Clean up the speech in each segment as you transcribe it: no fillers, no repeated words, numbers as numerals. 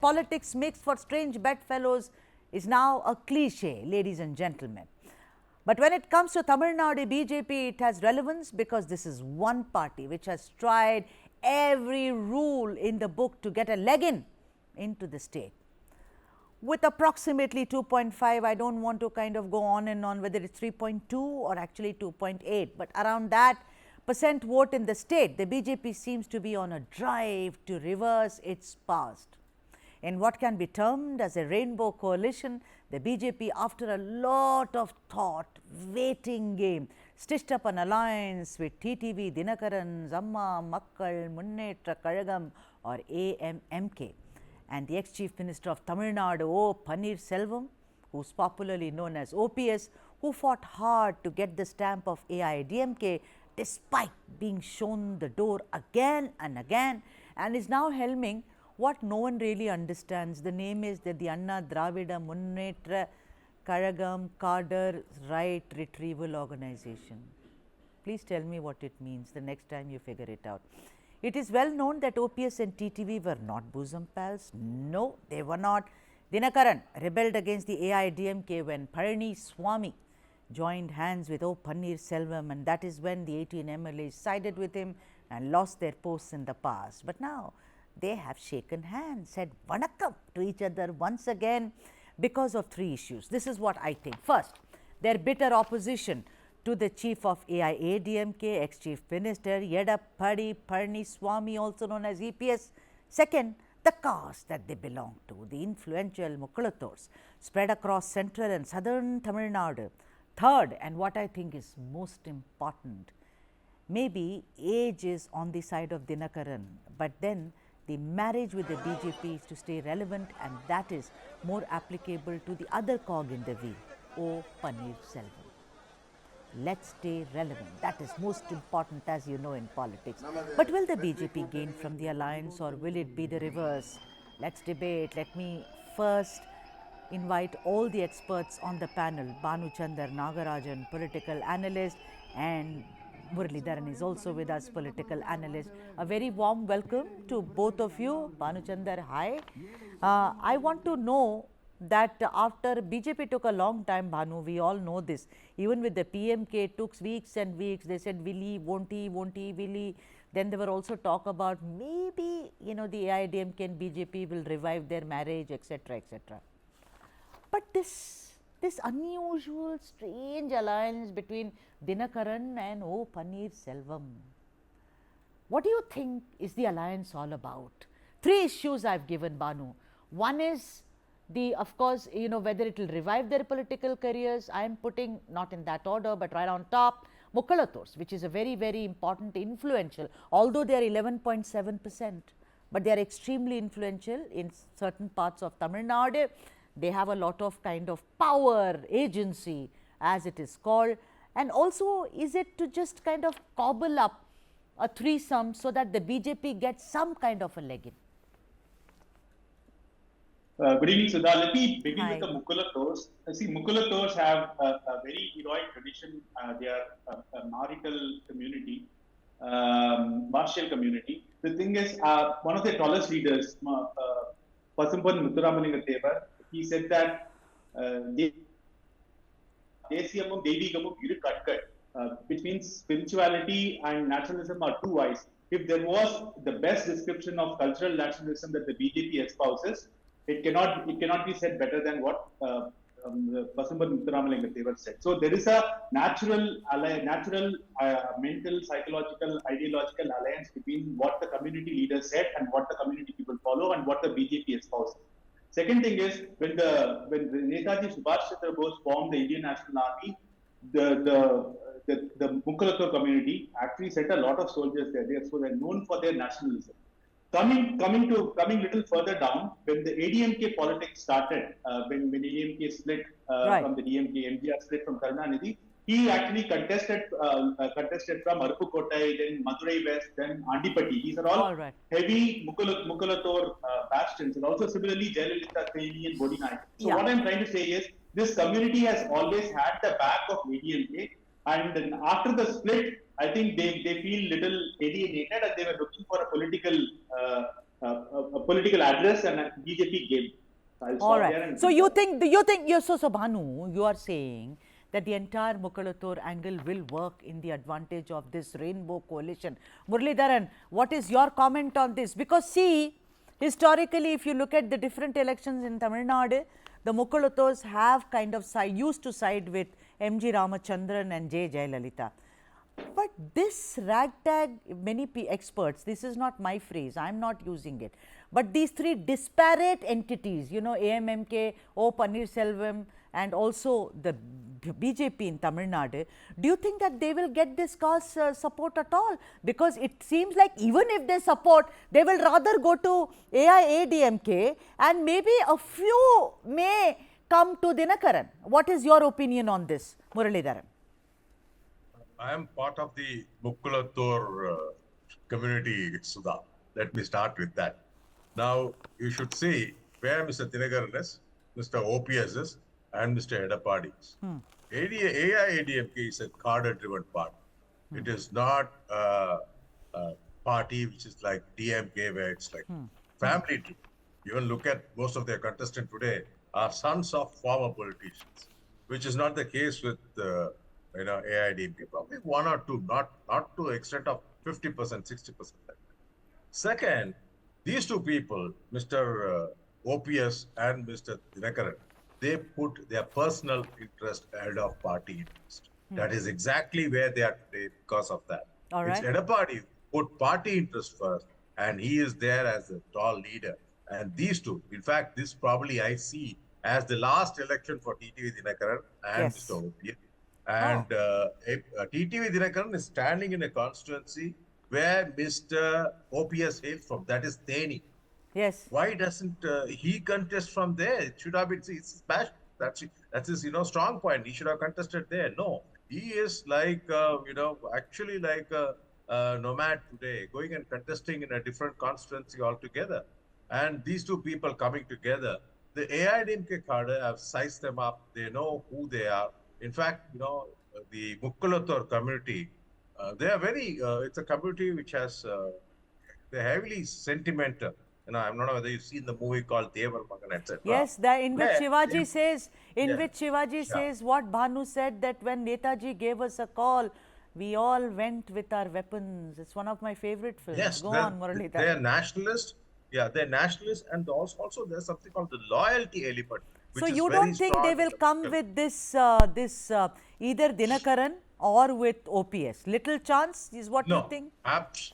Politics mixed for strange bedfellows is now a cliche, ladies and gentlemen. But when it comes to Tamil Nadu BJP, it has relevance because this is one party which has tried every rule in the book to get a leg into the state. With approximately 2.5, I don't want to kind of go on and on whether it's 3.2 or actually 2.8, but around that percent vote in the state, the BJP seems to be on a drive to reverse its past. In what can be termed as a rainbow coalition, the BJP, after a lot of thought, waiting game, stitched up an alliance with TTV, Dhinakaran, AMMK, Mukkulathor Kazhagam or AMMK, and the ex-Chief Minister of Tamil Nadu, Paneerselvam, who is popularly known as OPS, who fought hard to get the stamp of ADMK despite being shown the door again and again, and is now helming what no one really understands. The name is that the Anna Dravida Munnatra Kazhagam Cadre Right Retrieval Organization. Please tell me what it means the next time you figure it out. It is well known that OPS and TTV were not bosom pals. No, they were not. Dhinakaran rebelled against the AIDMK when Paneerselvam joined hands with Paneerselvam, and that is when the 18 MLAs sided with him and lost their posts in the past. But now they have shaken hands, said vanakkam to each other once again because of three issues. This is what I think. First, their bitter opposition to the chief of AIADMK, ex-chief minister Yedapadi Paneerselvam, also known as EPS. Second, the caste that they belong to, the influential Mukkulathors spread across central and southern Tamil Nadu. Third, and what I think is most important, maybe age is on the side of Dhinakaran, but then the marriage with the BJP is to stay relevant, and that is more applicable to the other cog in the wheel, Paneerselvam. Let's stay relevant. That is most important, as you know, in politics. But will the BJP gain from the alliance, or will it be the reverse? Let's debate. Let me first invite all the experts on the panel. Bhanuchandar Nagarajan, political analyst, and Mukkulathor is also with us, political analyst. A very warm welcome to both of you. Bhanuchandar, hi. I want to know that after BJP took a long time, Bhanu, we all know this. Even with the PMK, it took weeks and weeks. They said, will he, won't he, will he. Then there were also talk about maybe, the AIDMK and BJP will revive their marriage, etc., etc. But this unusual, strange alliance between Dhinakaran and Paneerselvam, what do you think is the alliance all about? Three issues I've given, Bhanu. One is of course, whether it will revive their political careers. I am putting, not in that order, but right on top, Mukkulathors, which is a very, very important, influential, although they are 11.7%, but they are extremely influential in certain parts of Tamil Nadu. They have a lot of kind of power, agency, as it is called. And also, is it to just kind of cobble up a threesome so that the BJP gets some kind of a leg in? Good evening, Sudha. Let me begin with the Mukkulathors. See, Mukkulathors have a very heroic tradition. They are a marital community, martial community. The thing is, one of the tallest leaders, Pasumpan Muthuramalingam, he said that Desiyamum Devigamum Iru Katkat, which means spirituality and nationalism are two eyes. If there was the best description of cultural nationalism that the BJP espouses, it cannot be said better than what Pasumpan Muthuramalingam said. So there is a natural mental, psychological, ideological alliance between what the community leaders said and what the community people follow and what the BJP espouses. Second thing is, when Netaji Subhash Chandra Bose formed the Indian National Army, the Mukkulathor community actually sent a lot of soldiers there. So they're known for their nationalism. Coming little further down, when the ADMK politics started, when ADMK split from the DMK, MGR split from Karunanidhi, he actually contested from Arupukottai, then Madurai West, then Andipatti. These are all heavy Mukkulathor bastions, and also similarly Jayalalitha, Theni and Bodinai. So what I'm trying to say is, this community has always had the back of ADMK, and then after the split, I think they feel little alienated, and they were looking for a political a political address and a BJP game. I'll All stop right. there and So you think so Bhanu, you are saying that the entire Mukkulathor angle will work in the advantage of this rainbow coalition. Muralidharan, what is your comment on this? Because see, historically, if you look at the different elections in Tamil Nadu, the Mukkulathors have kind of used to side with M.G. Ramachandran and J. Jayalalitha. But this ragtag, many experts, this is not my phrase, I am not using it. But these three disparate entities, you know, AMMK, O. Paneerselvam, and also the BJP in Tamil Nadu, do you think that they will get this cause support at all? Because it seems like even if they support, they will rather go to ADMK and maybe a few may come to Dhinakaran. What is your opinion on this, Muralidharan? I am part of the Mukkulathor community, Sudha. Let me start with that. Now, you should see where Mr. Dhinakaran is, Mr. OPS is, and Mr. Edapadi is. AIADMK is a cadre-driven party. It is not a party which is like DMK, where it's like family-driven. Even look at most of their contestants today are sons of former politicians, which is not the case with AIDMK. Probably one or two, not to the extent of 50%, 60%. Second, these two people, Mr. OPS and Mr. Dhinakaran, they put their personal interest ahead of party interest. That is exactly where they are today because of that. All right. It's Edapadi put party interest first, and he is there as a tall leader. And these two, in fact, this probably I see as the last election for TTV Dhinakaran and Mr. OPS. And TTV Dhinakaran is standing in a constituency where Mr. OPS hails from. That is Theni. Yes. Why doesn't he contest from there? It should have been his passion. That's his strong point. He should have contested there. No, he is like actually like a nomad today, going and contesting in a different constituency altogether. And these two people coming together, the AIDMK cadre have sized them up. They know who they are. In fact, the Mukkulathor community, they are very, it's a community which has, they're heavily sentimental. I'm not sure whether you've seen the movie called Devar Magan, etc. Yes, in which Shivaji says what Bhanu said, that when Netaji gave us a call, we all went with our weapons. It's one of my favorite films. Yes, Go on, Muralidharan. They're nationalists. Yeah, they're nationalists, and also there's something called the loyalty element. So you don't think they will come with this either Dhinakaran or with OPS? Little chance is what you think?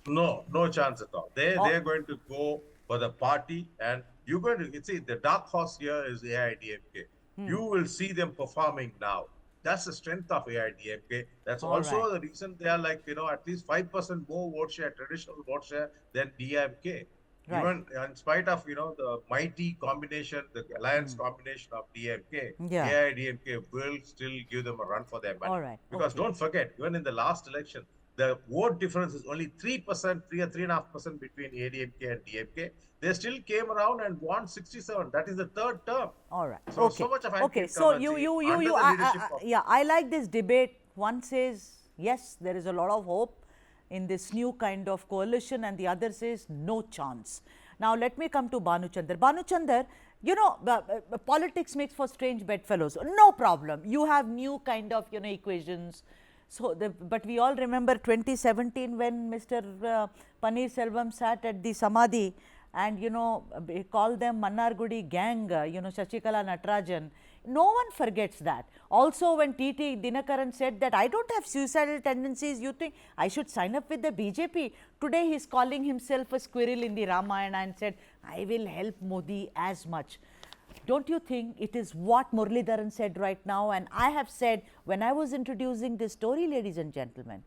No chance at all. They're going to go for the party, and you're going to see the dark horse here is AIDMK. You will see them performing now. That's the strength of AIDMK. That's also the reason they are like, at least 5% more vote share, traditional vote share than DMK. Right. Even in spite of, the mighty combination, the alliance combination of DMK, AIDMK will still give them a run for their money. All right. Because don't forget, even in the last election, the vote difference is only 3%, 3.5% between ADMK and DMK. They still came around and won 67. That is the third term. All right. So much of I like this debate. One says, yes, there is a lot of hope in this new kind of coalition, and the other says no chance. Now let me come to Bhanuchandar. Bhanuchandar, politics makes for strange bedfellows. No problem. You have new kind of equations. So, but we all remember 2017 when Mr. Paneerselvam sat at the Samadhi and called them Mannargudi gang, Shashikala Natarajan. No one forgets that. Also, when TT Dhinakaran said that I don't have suicidal tendencies, you think I should sign up with the BJP? Today he is calling himself a squirrel in the Ramayana and said, I will help Modi as much. Don't you think it is what Muralidharan said right now, and I have said when I was introducing this story, ladies and gentlemen,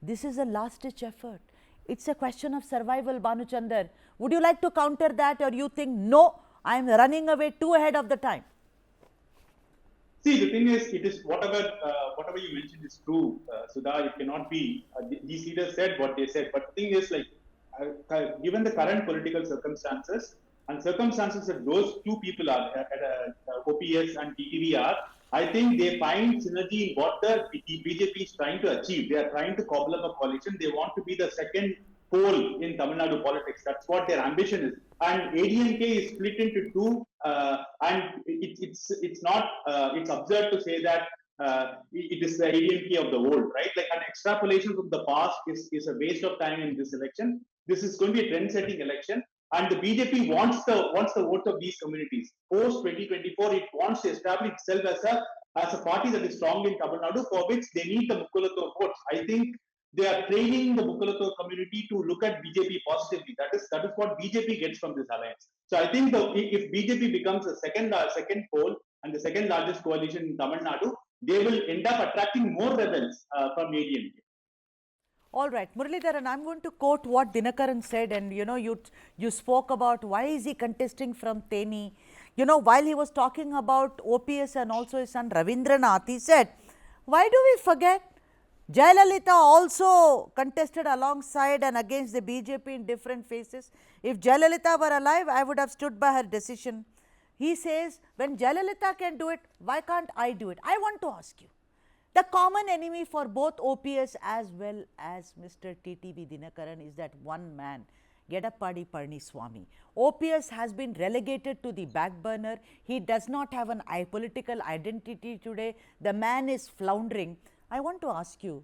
this is a last-ditch effort. It's a question of survival, Bhanuchandar. Would you like to counter that, or you think, no, I am running away too ahead of the time? See, the thing is, it is whatever you mentioned is true, Sudha. It cannot be. These leaders said what they said, but the thing is, given the current political circumstances and circumstances that those two people are OPS and TTV are, I think they find synergy in what the BJP is trying to achieve. They are trying to cobble up a coalition. They want to be the second pole in Tamil Nadu politics. That's what their ambition is. And ADMK is split into two, and it's not it's absurd to say that it is the ADMK of the old, right? Like an extrapolation from the past is a waste of time in this election. This is going to be a trend-setting election, and the BJP wants the votes of these communities. Post 2024, it wants to establish itself as a party that is strong in Tamil Nadu, for which they need the Mukkulathor votes. I think they are training the Mukkulathor community to look at BJP positively. That is what BJP gets from this alliance. So I think if BJP becomes the second pole and the second largest coalition in Tamil Nadu, they will end up attracting more rebels from ADMK. All right, Muralidharan, I'm going to quote what Dhinakaran said, and you spoke about why is he contesting from Theni. While he was talking about OPS and also his son Ravindranath, he said, why do we forget Jayalalitha also contested alongside and against the BJP in different phases? If Jayalalitha were alive, I would have stood by her decision. He says, when Jayalalitha can do it, why can't I do it? I want to ask you, the common enemy for both OPS as well as Mr. TTV Dhinakaran is that one man, Edappadi Paneerselvam. OPS has been relegated to the back burner. He does not have an political identity today. The man is floundering. I want to ask you,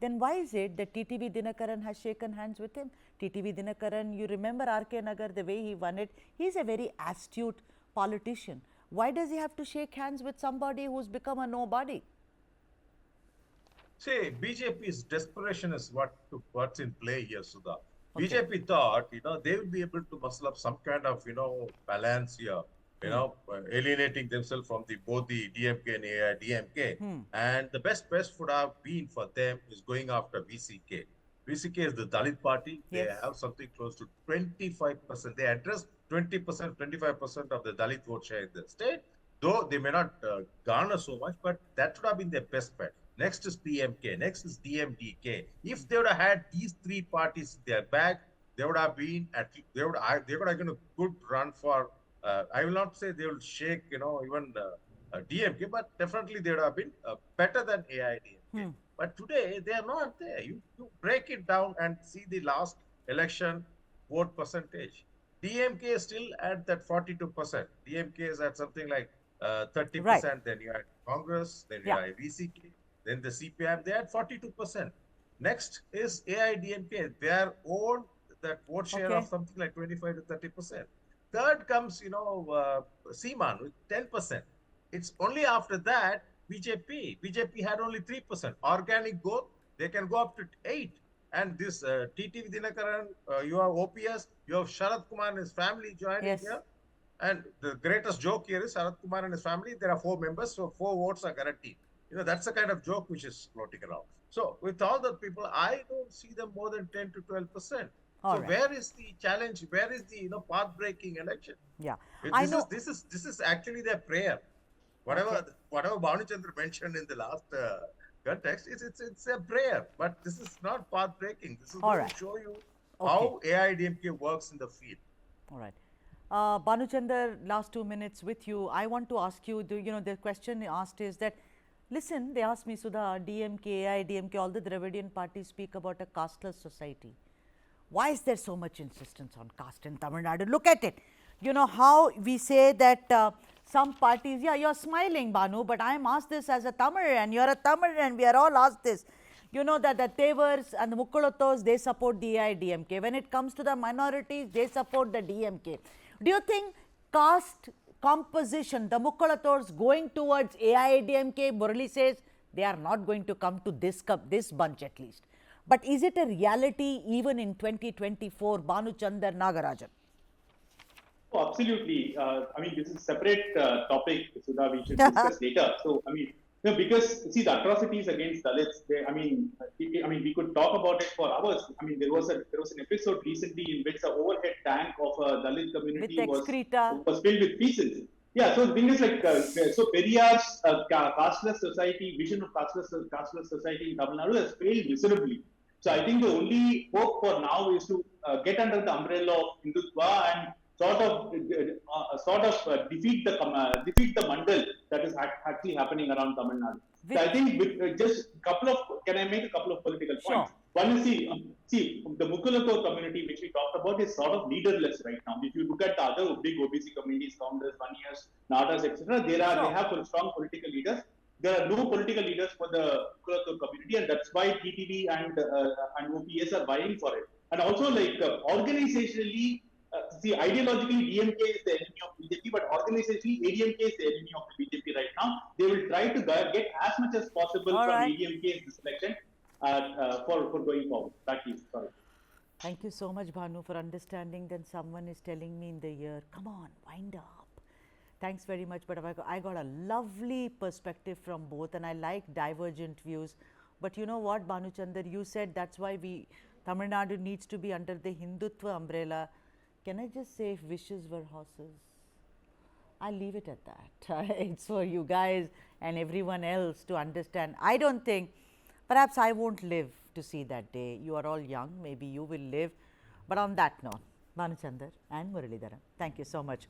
then why is it that TTV Dhinakaran has shaken hands with him? TTV Dhinakaran, you remember RK Nagar, the way he won it, he's a very astute politician. Why does he have to shake hands with somebody who's become a nobody? See, BJP's desperation is what's in play here, Sudha. Okay. BJP thought, they will be able to muscle up some kind of, balance here, alienating themselves from both the DMK and ADMK. And the best would have been for them is going after VCK. VCK is the Dalit party. Yes. They have something close to 25%. They address 20%, 25% of the Dalit vote share in the state, though they may not garner so much, but that would have been their best bet. Next is PMK, next is DMDK. If they would have had these three parties in their bag, they would have been they would have given a good run for. I will not say they will shake, even DMK, but definitely they would have been better than AIDMK. But today they are not there. You break it down and see the last election vote percentage. DMK is still at that 42%. DMK is at something like 30%. Right. Then you had Congress, then you had VCK. Then the CPM, they had 42%. Next is AIDMK. Their own that vote share of something like 25 to 30%. Third comes, Seaman with 10%. It's only after that BJP. BJP had only 3%. Organic growth, they can go up to 8%. And this TTV Dhinakaran, you have OPS, you have Sharad Kumar and his family joining here. And the greatest joke here is Sharad Kumar and his family. There are 4 members, so 4 votes are guaranteed. That's the kind of joke which is floating around. So with all the people, I don't see them more than 10 to 12%. Where is the challenge? Where is the path-breaking election? Yeah, This is actually their prayer. Whatever Bhanu Chandra mentioned in the last context, it's a prayer. But this is not path-breaking. This is going to show you how AIDMK works in the field. All right. Bhanu Chandra, last 2 minutes with you. I want to ask you, the question asked is that, listen, they asked me, Sudha, DMK, AIDMK, all the Dravidian parties speak about a casteless society. Why is there so much insistence on caste in Tamil Nadu? Look at it. How we say that some parties, you're smiling, Bhanu, but I'm asked this as a Tamil, and you're a Tamil, and we are all asked this. That the Tevars and the Mukkulathors, they support the AIDMK. When it comes to the minorities, they support the DMK. Do you think caste composition, the Mukkulathors going towards AIDMK, Murali says they are not going to come to this bunch at least. But is it a reality even in 2024, Bhanu Chandra Nagarajan? Oh, absolutely. This is a separate topic, Sudha, we should discuss later. So, because see the atrocities against Dalits, we could talk about it for hours. There was an episode recently in which the overhead tank of a Dalit community was filled with pieces. Yeah, so the thing is so Periyar's casteless society, vision of casteless society in Tamil Nadu has failed miserably. So I think the only hope for now is to get under the umbrella of Hindutva and sort of defeat the mandal that is actually happening around Tamil Nadu. So I think can I make a couple of political points? One is the Mukkulathor community, which we talked about, is sort of leaderless right now. If you look at the other big OBC communities, Congress, Vaniyas, Nadas, etc., they have strong political leaders. There are no political leaders for the Mukkulathor community, and that's why TTV and OPS are vying for it. And also, like organizationally, ideologically, DMK is the enemy of BJP, but organizationally, ADMK is the enemy of the BJP right now. They will try to get as much as possible from ADMK in this election for going forward. Back to you. Sorry. Thank you so much, Bhanu, for understanding. Then someone is telling me in the ear, come on, wind up. Thanks very much, but I got a lovely perspective from both, and I like divergent views. But you know what, Bhanu Chandar, you said that's why Tamil Nadu needs to be under the Hindutva umbrella. Can I just say if wishes were horses? I'll leave it at that. It's for you guys and everyone else to understand. I don't think, perhaps I won't live to see that day. You are all young, maybe you will live. But on that note, Bhanu Chandar and Muralidharan, thank you so much.